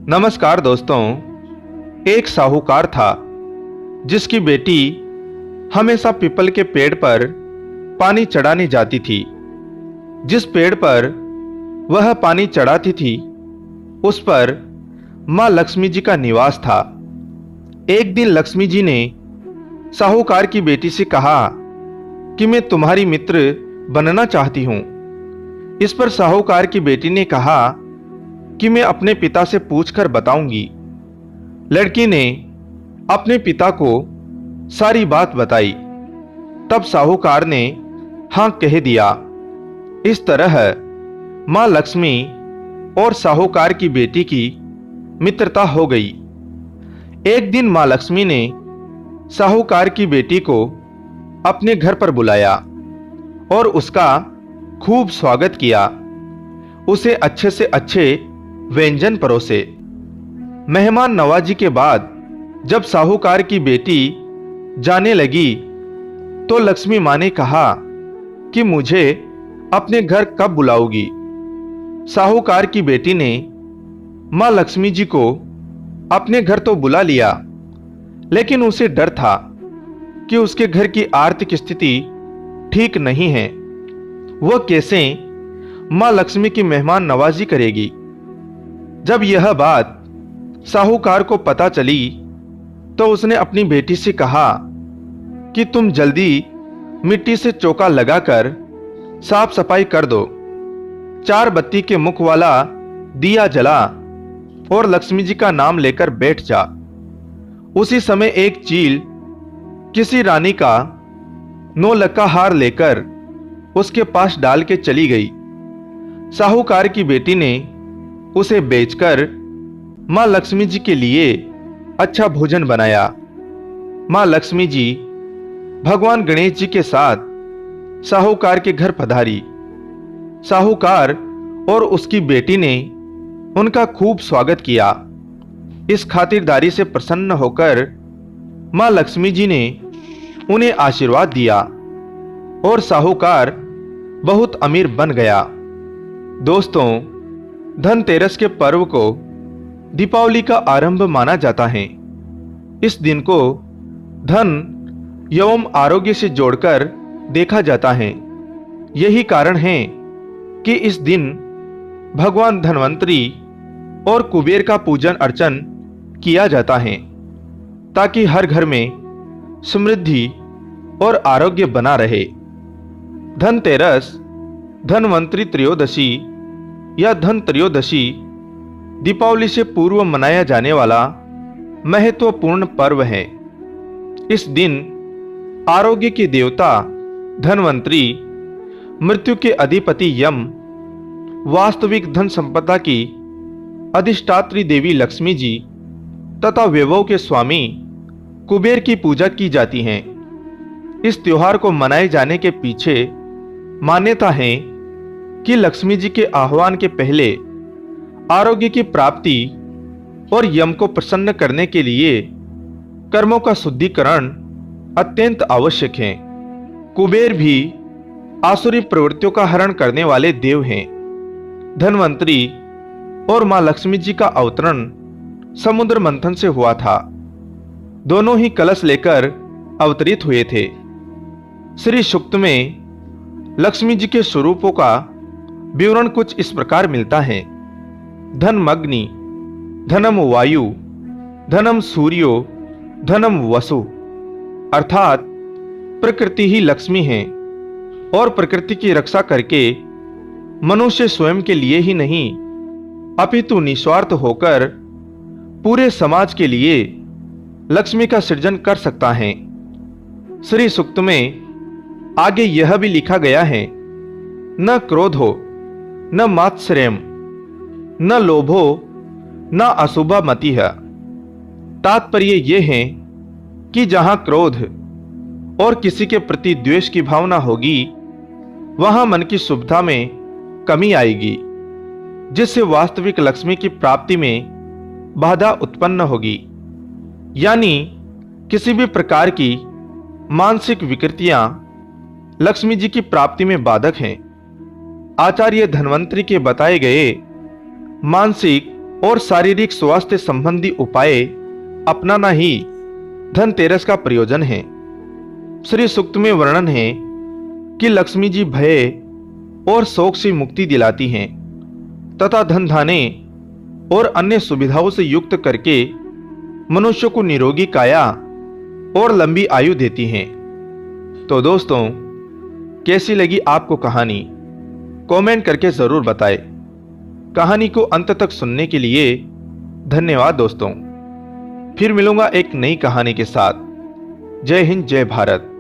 नमस्कार दोस्तों। एक साहूकार था जिसकी बेटी हमेशा पीपल के पेड़ पर पानी चढ़ाने जाती थी। जिस पेड़ पर वह पानी चढ़ाती थी उस पर मां लक्ष्मी जी का निवास था। एक दिन लक्ष्मी जी ने साहूकार की बेटी से कहा कि मैं तुम्हारी मित्र बनना चाहती हूं। इस पर साहूकार की बेटी ने कहा कि मैं अपने पिता से पूछकर बताऊंगी। लड़की ने अपने पिता को सारी बात बताई। तब साहूकार ने हां कह दिया। इस तरह मां लक्ष्मी और साहूकार की बेटी की मित्रता हो गई। एक दिन मां लक्ष्मी ने साहूकार की बेटी को अपने घर पर बुलाया और उसका खूब स्वागत किया। उसे अच्छे से अच्छे व्यंजन परोसे। मेहमान नवाजी के बाद जब साहूकार की बेटी जाने लगी तो लक्ष्मी मां ने कहा कि मुझे अपने घर कब बुलाओगी। साहूकार की बेटी ने मां लक्ष्मी जी को अपने घर तो बुला लिया, लेकिन उसे डर था कि उसके घर की आर्थिक स्थिति ठीक नहीं है। वह कैसे मां लक्ष्मी की मेहमान नवाजी करेगी। जब यह बात साहूकार को पता चली तो उसने अपनी बेटी से कहा कि तुम जल्दी मिट्टी से चौका लगाकर साफ सफाई कर दो, 4 बत्ती के मुख वाला दिया जला और लक्ष्मी जी का नाम लेकर बैठ जा। उसी समय एक चील किसी रानी का 9 लक्का हार लेकर उसके पास डाल के चली गई। साहूकार की बेटी ने उसे बेचकर मां लक्ष्मी जी के लिए अच्छा भोजन बनाया। मां लक्ष्मी जी भगवान गणेश जी के साथ साहूकार के घर पधारी। साहूकार और उसकी बेटी ने उनका खूब स्वागत किया। इस खातिरदारी से प्रसन्न होकर मां लक्ष्मी जी ने उन्हें आशीर्वाद दिया और साहूकार बहुत अमीर बन गया। दोस्तों, धनतेरस के पर्व को दीपावली का आरंभ माना जाता है। इस दिन को धन एवं आरोग्य से जोड़कर देखा जाता है। यही कारण है कि इस दिन भगवान धन्वंतरी और कुबेर का पूजन अर्चन किया जाता है ताकि हर घर में समृद्धि और आरोग्य बना रहे। धनतेरस, धन्वंतरी त्रयोदशी या धन त्रयोदशी दीपावली से पूर्व मनाया जाने वाला महत्वपूर्ण पर्व है। इस दिन आरोग्य के देवता धन्वंतरी, मृत्यु के अधिपति यम, वास्तविक धन संपदा की अधिष्ठात्री देवी लक्ष्मी जी तथा वैभव के स्वामी कुबेर की पूजा की जाती है। इस त्योहार को मनाए जाने के पीछे मान्यता है कि लक्ष्मी जी के आह्वान के पहले आरोग्य की प्राप्ति और यम को प्रसन्न करने के लिए कर्मों का शुद्धिकरण अत्यंत आवश्यक है। कुबेर भी आसुरी प्रवृत्तियों का हरण करने वाले देव हैं। धन्वंतरी और मां लक्ष्मी जी का अवतरण समुद्र मंथन से हुआ था। दोनों ही कलश लेकर अवतरित हुए थे। श्री सूक्त में लक्ष्मी जी के स्वरूपों का विवरण कुछ इस प्रकार मिलता है। धनमग्नि, धनम वायु, धनम सूर्यो, धनम वसु। अर्थात प्रकृति ही लक्ष्मी है और प्रकृति की रक्षा करके मनुष्य स्वयं के लिए ही नहीं अपितु निस्वार्थ होकर पूरे समाज के लिए लक्ष्मी का सृजन कर सकता है। श्री सूक्त में आगे यह भी लिखा गया है, न क्रोध हो, न मात्सर्यम, न लोभो, न अशुभा मति है। तात्पर्य यह है कि जहां क्रोध और किसी के प्रति द्वेष की भावना होगी वहां मन की शुभता में कमी आएगी, जिससे वास्तविक लक्ष्मी की प्राप्ति में बाधा उत्पन्न होगी। यानी किसी भी प्रकार की मानसिक विकृतियां लक्ष्मी जी की प्राप्ति में बाधक हैं। आचार्य धन्वंतरी के बताए गए मानसिक और शारीरिक स्वास्थ्य संबंधी उपाय अपनाना ही धनतेरस का प्रयोजन है। श्री सूक्त में वर्णन है कि लक्ष्मी जी भय और शोक से मुक्ति दिलाती हैं तथा धन धाने और अन्य सुविधाओं से युक्त करके मनुष्य को निरोगी काया और लंबी आयु देती हैं। तो दोस्तों, कैसी लगी आपको कहानी, कमेंट करके जरूर बताएं। कहानी को अंत तक सुनने के लिए धन्यवाद दोस्तों। फिर मिलूंगा एक नई कहानी के साथ। जय हिंद, जय भारत।